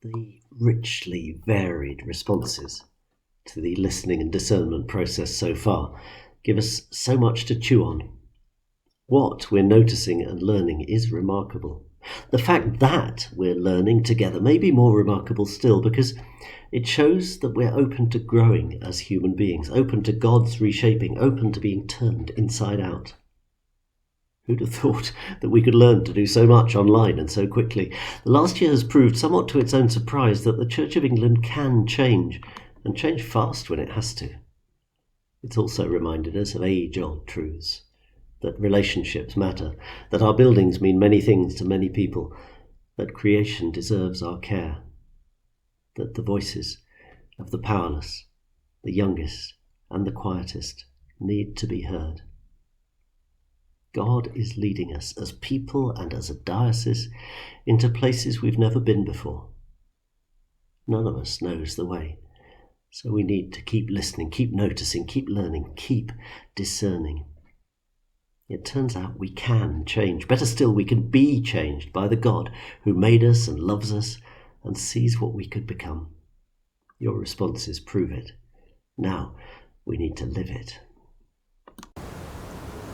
The richly varied responses to the listening and discernment process so far give us so much to chew on. What we're noticing and learning is remarkable. The fact that we're learning together may be more remarkable still, because it shows that we're open to growing as human beings, open to God's reshaping, open to being turned inside out. Who'd have thought that we could learn to do so much online and so quickly? The last year has proved, somewhat to its own surprise, that the Church of England can change, and change fast when it has to. It's also reminded us of age-old truths, that relationships matter, that our buildings mean many things to many people, that creation deserves our care, that the voices of the powerless, the youngest and the quietest need to be heard. God is leading us as people and as a diocese into places we've never been before. None of us knows the way, so we need to keep listening, keep noticing, keep learning, keep discerning. It turns out we can change. Better still, we can be changed by the God who made us and loves us and sees what we could become. Your responses prove it. Now we need to live it.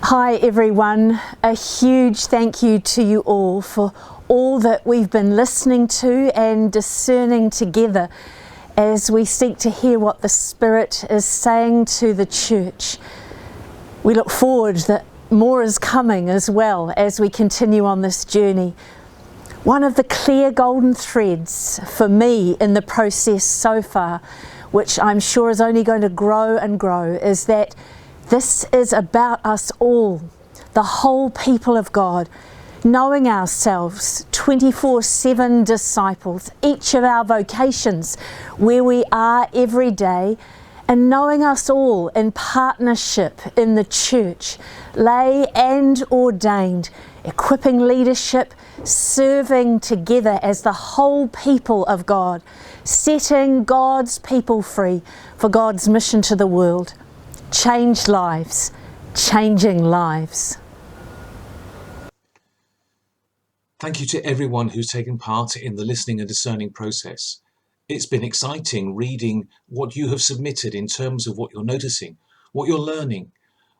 Hi everyone, a huge thank you to you all for all that we've been listening to and discerning together as we seek to hear what the Spirit is saying to the Church. We look forward that more is coming as well as we continue on this journey. One of the clear golden threads for me in the process so far, which I'm sure is only going to grow and grow, is that this is about us all, the whole people of God, knowing ourselves 24/7 disciples, each of our vocations, where we are every day, and knowing us all in partnership in the Church, lay and ordained, equipping leadership, serving together as the whole people of God, setting God's people free for God's mission to the world. Change lives, changing lives. Thank you to everyone who's taken part in the listening and discerning process. It's been exciting reading what you have submitted in terms of what you're noticing, what you're learning,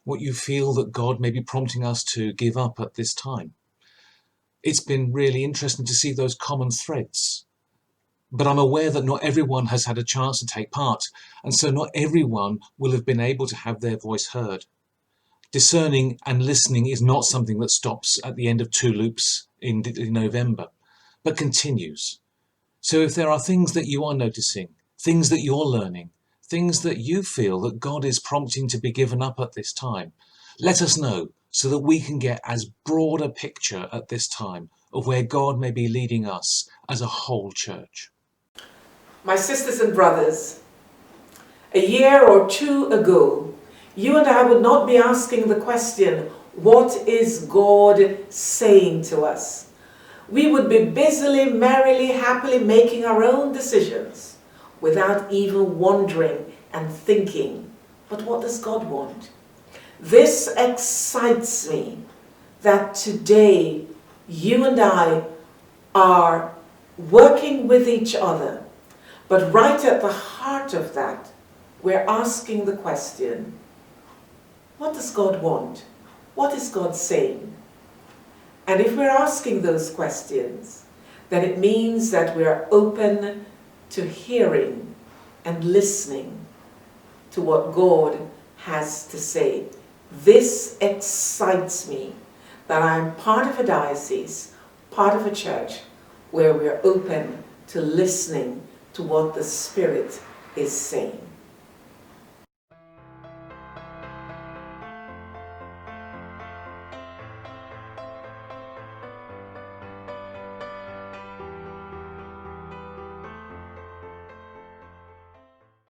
what you feel that God may be prompting us to give up at this time. It's been really interesting to see those common threads. But I'm aware that not everyone has had a chance to take part, and so not everyone will have been able to have their voice heard. Discerning and listening is not something that stops at the end of 2 loops in November, but continues. So if there are things that you are noticing, things that you're learning, things that you feel that God is prompting to be given up at this time, let us know so that we can get as broad a picture at this time of where God may be leading us as a whole church. My sisters and brothers, a year or 2 ago, you and I would not be asking the question, what is God saying to us? We would be busily, merrily, happily making our own decisions without even wondering and thinking, but what does God want? This excites me that today you and I are working with each other. But right at the heart of that, we're asking the question, what does God want? What is God saying? And if we're asking those questions, then it means that we're open to hearing and listening to what God has to say. This excites me, that I'm part of a diocese, part of a church, where we're open to listening to what the Spirit is saying.